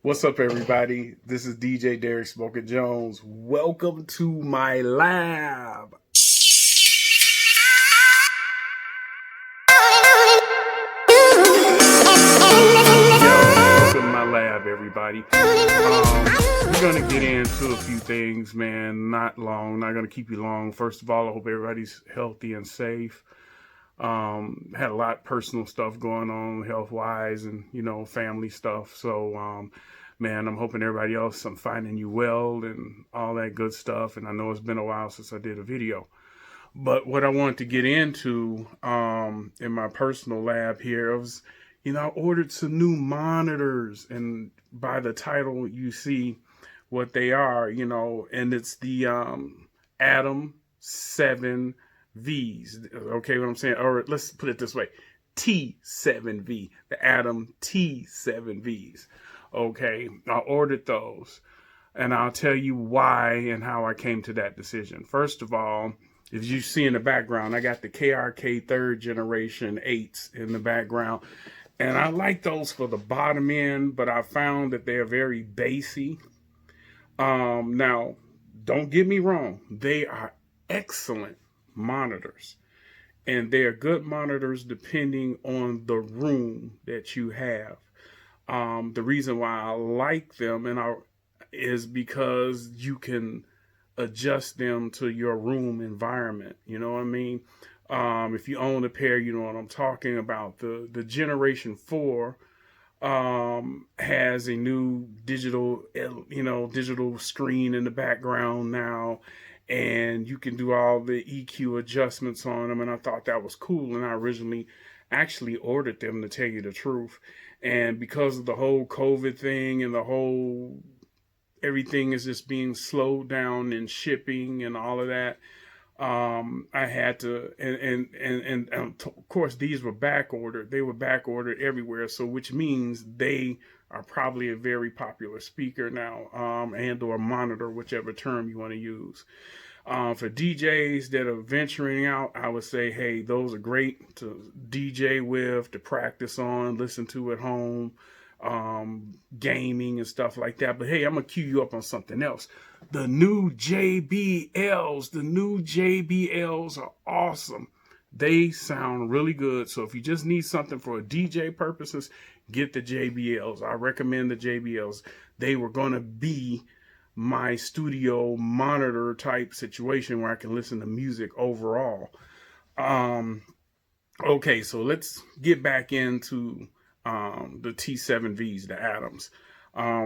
What's up, everybody? This is DJ Derek Smokin Jones. Welcome to my lab. Welcome to my lab, everybody. We're going to get into a few things, man. Not long, not going to keep you long. First of all, I hope everybody's healthy and safe. Had a lot of personal stuff going on health-wise and, family stuff. So, man, I'm hoping everybody else, I'm finding you well and all that good stuff. And I know it's been a while since I did a video. But what I wanted to get into in my personal lab here was, I ordered some new monitors. And by the title, you see what they are, and it's the Adam 7Vs. Okay, what I'm saying? Or let's put it this way. T7V, the Adam T7Vs. Okay, I ordered those, and I'll tell you why and how I came to that decision. First of all, as you see in the background, I got the KRK 3rd generation 8s in the background, and I like those for the bottom end, but I found that they're very bassy. Now, don't get me wrong, they are excellent monitors, and they are good monitors depending on the room that you have. The reason why I like them is because you can adjust them to your room environment. You know what I mean? If you own a pair, you know what I'm talking about. The Generation 4 has a new digital screen in the background now, and you can do all the EQ adjustments on them, and I thought that was cool, and I originally actually ordered them, to tell you the truth. And because of the whole COVID thing and the whole everything is just being slowed down in shipping and all of that, I had to, and of course these were back ordered. They were back ordered everywhere, so which means they are probably a very popular speaker now, and or monitor, whichever term you want to use. For DJs that are venturing out, I would say, hey, those are great to DJ with, to practice on, listen to at home, gaming and stuff like that. But hey, I'm gonna cue you up on something else. The new JBLs are awesome. They sound really good. So if you just need something for DJ purposes, get the JBLs. I recommend the JBLs. They were gonna be my studio monitor type situation where I can listen to music overall. Okay, so let's get back into the T7Vs, the Adams.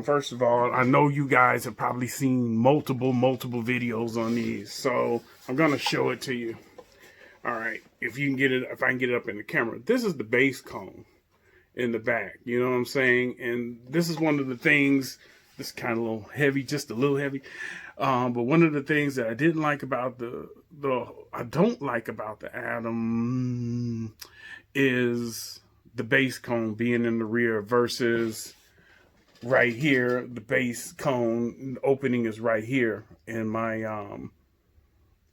First of all, I know you guys have probably seen multiple videos on these, so I'm gonna show it to you. All right, if I can get it up in the camera. This is the bass cone in the back, you know what I'm saying? And this is one of the things, this is kind of a little heavy, just a little heavy. But one of the things that I didn't like about I don't like about the Adam is the bass cone being in the rear versus right here. The bass cone opening is right here in my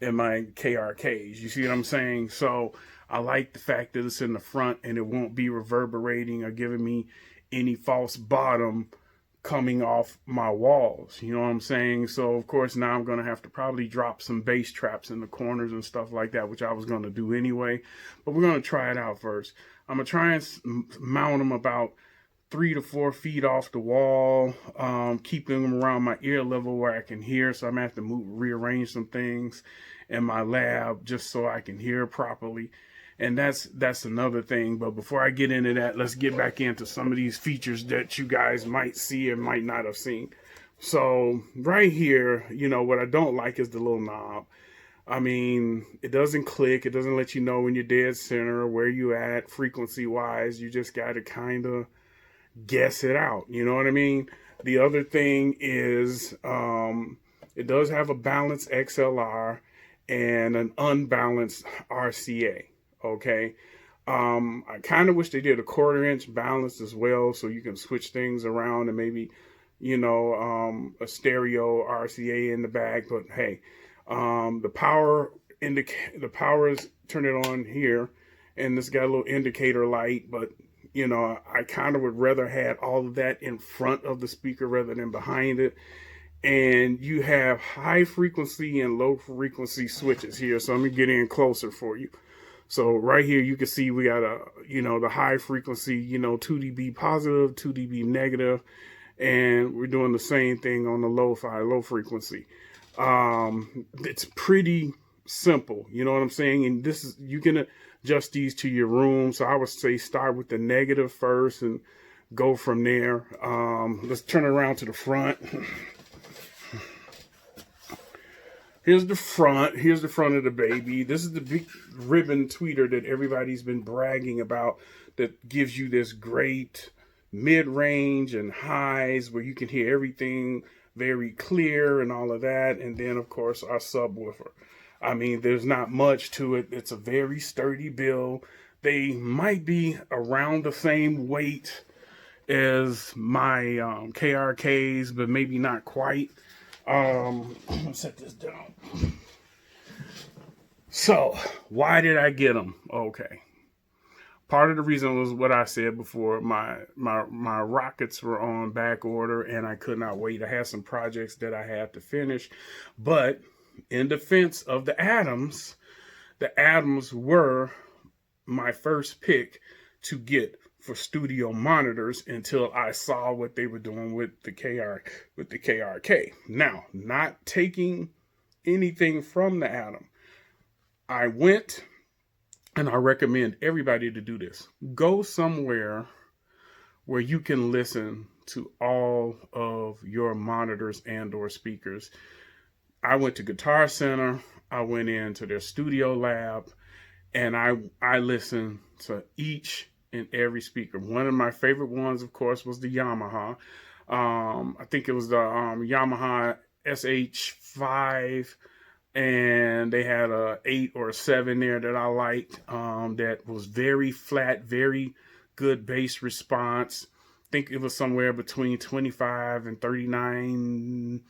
KRKs. You see what I'm saying? So I like the fact that it's in the front and it won't be reverberating or giving me any false bottom coming off my walls. You know what I'm saying? So of course now I'm going to have to probably drop some bass traps in the corners and stuff like that, which I was going to do anyway. But we're going to try it out first. I'm going to try and mount them about 3 to 4 feet off the wall, keeping them around my ear level where I can hear. So I'm going to have to rearrange some things in my lab just so I can hear properly. And that's another thing. But before I get into that, let's get back into some of these features that you guys might see and might not have seen. So right here, what I don't like is the little knob. I mean, it doesn't click. It doesn't let you know when you're dead center, where you at frequency wise. You just got to kind of guess it out. You know what I mean? The other thing is it does have a balanced XLR and an unbalanced RCA. Okay. I kind of wish they did a 1/4 inch balance as well, so you can switch things around and maybe, a stereo RCA in the back. But hey, the power is turn it on here, and it's got a little indicator light, but You know, I kind of would rather had all of that in front of the speaker rather than behind it. And you have high frequency and low frequency switches here. So let me get in closer for you. So right here, you can see we got the high frequency, 2 dB positive, 2 dB negative, and we're doing the same thing on the low frequency. It's pretty simple, you know what I'm saying? And this is, you can adjust these to your room. So I would say start with the negative first and go from there. Let's turn it around to the front. Here's the front. Here's the front of the baby. This is the big ribbon tweeter that everybody's been bragging about, that gives you this great mid-range and highs where you can hear everything very clear and all of that. And then, of course, our subwoofer. I mean, there's not much to it. It's a very sturdy build. They might be around the same weight as my KRKs, but maybe not quite. I'm gonna set this down. So, why did I get them? Okay. Part of the reason was what I said before. My rockets were on back order and I could not wait. I had some projects that I had to finish. But in defense of the Adams were my first pick to get for studio monitors until I saw what they were doing with the KRK. Now, not taking anything from the Adam, I went, and I recommend everybody to do this. Go somewhere where you can listen to all of your monitors and or speakers. I went to Guitar Center, I went into their studio lab, and I listened to each and every speaker. One of my favorite ones, of course, was the Yamaha. I think it was the Yamaha SH5, and they had a 8 or a 7 there that I liked. That was very flat, very good bass response. I think it was somewhere between 25 and 39,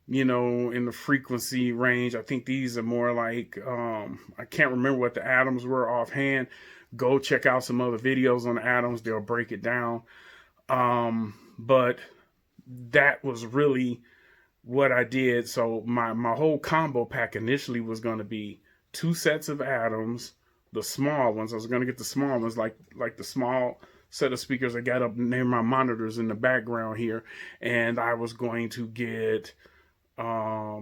in the frequency range. I think these are more like, I can't remember what the Adams were offhand. Go check out some other videos on the Adams. They'll break it down. But that was really what I did. So my whole combo pack initially was going to be 2 sets of Adams, the small ones. I was going to get the small ones, like the small set of speakers I got up near my monitors in the background here. And I was going to get, for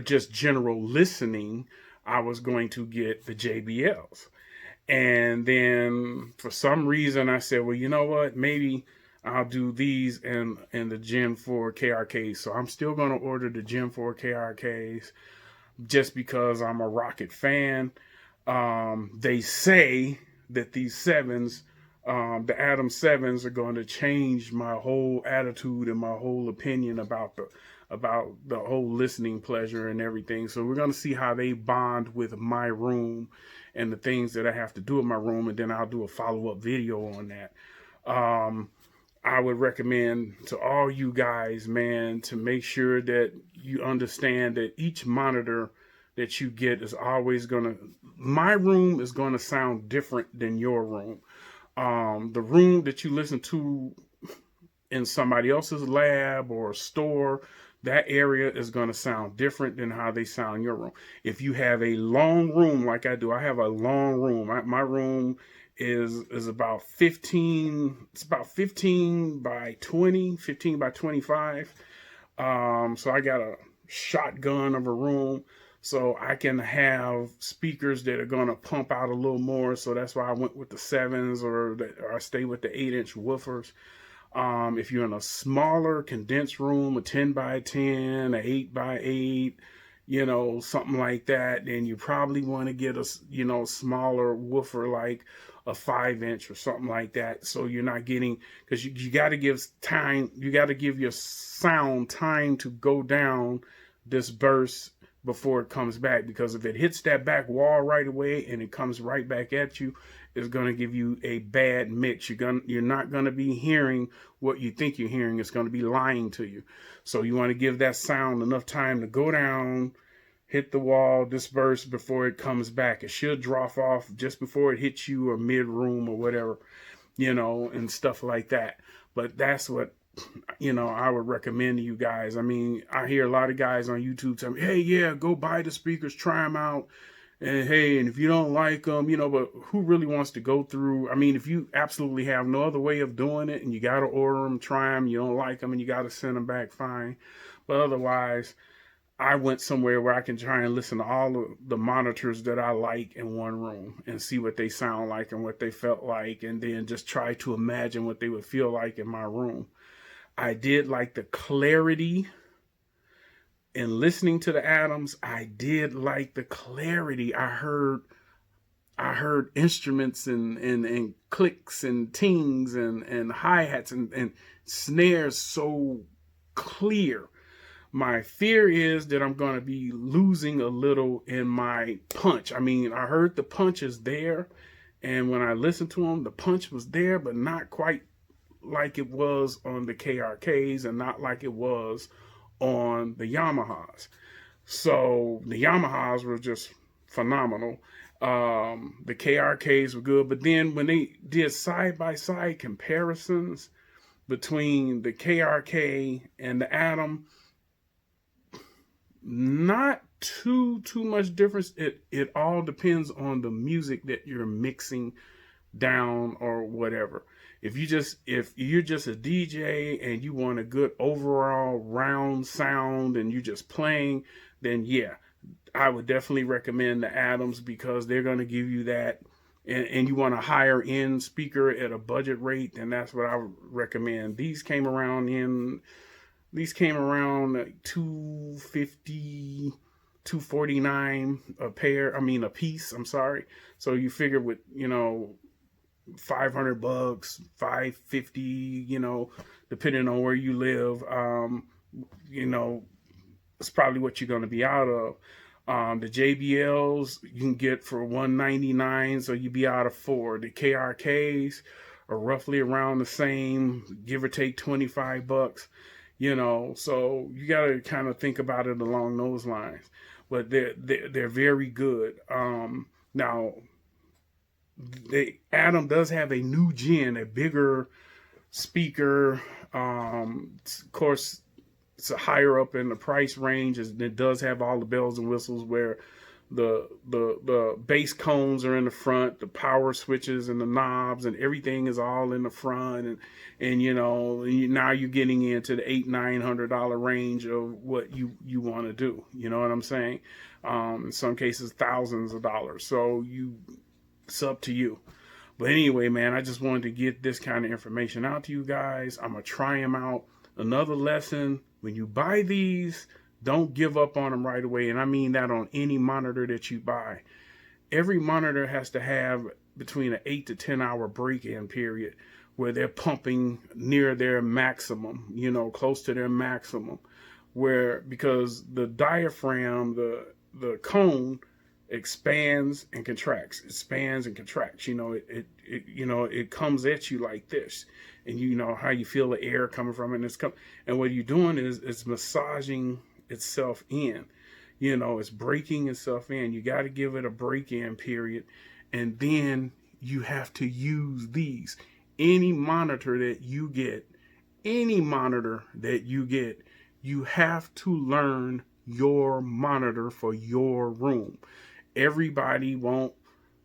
just general listening, I was going to get the JBLs. And then for some reason I said, well, you know what, maybe I'll do these and the Gen 4 KRKs. So I'm still going to order the Gen 4 KRKs just because I'm a Rocket fan. They say that these 7s, the Adam 7s, are going to change my whole attitude and my whole opinion about the whole listening pleasure and everything. So we're going to see how they bond with my room and the things that I have to do in my room, and then I'll do a follow-up video on that. I would recommend to all you guys, man, to make sure that you understand that each monitor that you get is always my room is going to sound different than your room. The room that you listen to in somebody else's lab or store, that area is going to sound different than how they sound in your room. If you have a long room like I do, I have a long room. My room is about 15, it's about 15 by 20, 15 by 25. So I got a shotgun of a room, so I can have speakers that are going to pump out a little more. So that's why I went with the 7s, or I stay with the 8-inch woofers. If you're in a smaller condensed room, a 10 by 10, a 8 by 8, something like that, then you probably want to get a, smaller woofer, like a 5-inch or something like that. So you're not getting, because you got to give time, you got to give your sound time to go down this burst before it comes back, because if it hits that back wall right away and it comes right back at you, it's going to give you a bad mix. You're not going to be hearing what you think you're hearing. It's going to be lying to you. So you want to give that sound enough time to go down, hit the wall, disperse before it comes back. It should drop off just before it hits you or mid-room or whatever, and stuff like that. But that's what, I would recommend to you guys. I mean, I hear a lot of guys on YouTube tell me, hey, yeah, go buy the speakers, try them out. And hey, and if you don't like them, but who really wants to go through? I mean, if you absolutely have no other way of doing it and you got to order them, try them, you don't like them and you got to send them back, fine. But otherwise, I went somewhere where I can try and listen to all of the monitors that I like in one room and see what they sound like and what they felt like, and then just try to imagine what they would feel like in my room. I did like the clarity. In listening to the Adams, I did like the clarity. I heard instruments and clicks and tings and hi-hats and snares so clear. My fear is that I'm going to be losing a little in my punch. I mean, I heard the punch is there, and when I listened to them, the punch was there, but not quite like it was on the KRKs and not like it was on the Yamahas. So the Yamahas were just phenomenal. The KRKs were good, but then when they did side-by-side comparisons between the KRK and the Adam, not too much difference. It all depends on the music that you're mixing down or whatever. If you're just a DJ and you want a good overall round sound and you're just playing, then yeah, I would definitely recommend the Adams, because they're going to give you that. And you want a higher end speaker at a budget rate, then that's what I would recommend. These came around like $250, $249 a pair. I mean a piece. I'm sorry. So you figure with $500, $550, depending on where you live, it's probably what you're going to be out of. The JBLs you can get for $199, so you'd be out of 4. The KRKs are roughly around the same, give or take $25. So you got to kind of think about it along those lines. But they're very good. Now, the Adam does have a new gen, a bigger speaker. Of course, it's a higher up in the price range. It does have all the bells and whistles, where the bass cones are in the front, the power switches and the knobs and everything is all in the front, and now you're getting into the $800-900 range of what you want to do. You know what I'm saying? In some cases, thousands of dollars. So it's up to you. But anyway, man, I just wanted to get this kind of information out to you guys. I'm gonna try them out. Another lesson: when you buy these, don't give up on them right away. And I mean that on any monitor that you buy. Every monitor has to have between an 8 to 10 hour break-in period where they're pumping near their maximum, close to their maximum, because the diaphragm, the cone, expands and contracts. It expands and contracts. It comes at you like this, and you know how you feel the air coming from it. And what you're doing is it's massaging itself in. It's breaking itself in. You got to give it a break-in period, and then you have to use these. Any monitor that you get, you have to learn your monitor for your room. Everybody won't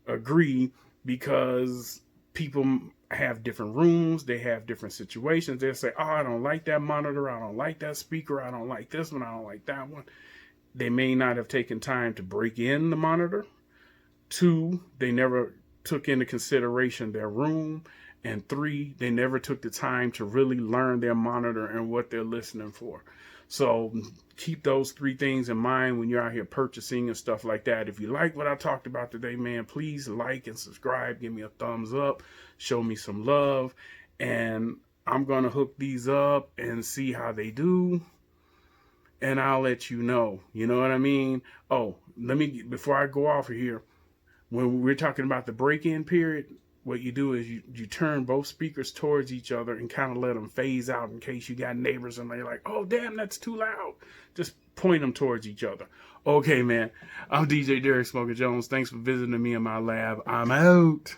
agree, because people have different rooms, they have different situations. They'll say, oh, I don't like that monitor, I don't like that speaker, I don't like this one, I don't like that one. They may not have taken time to break in the monitor. 2, they never took into consideration their room. And 3, they never took the time to really learn their monitor and what they're listening for. So keep those 3 things in mind when you're out here purchasing and stuff like that. If you like what I talked about today, man, please like and subscribe. Give me a thumbs up. Show me some love. And I'm going to hook these up and see how they do. And I'll let you know. You know what I mean? Oh, before I go off of here, when we're talking about the break-in period, what you do is you turn both speakers towards each other and kind of let them phase out in case you got neighbors and they're like, oh, damn, that's too loud. Just point them towards each other. Okay, man. I'm DJ Derek Smokin Jones. Thanks for visiting me in my lab. I'm out.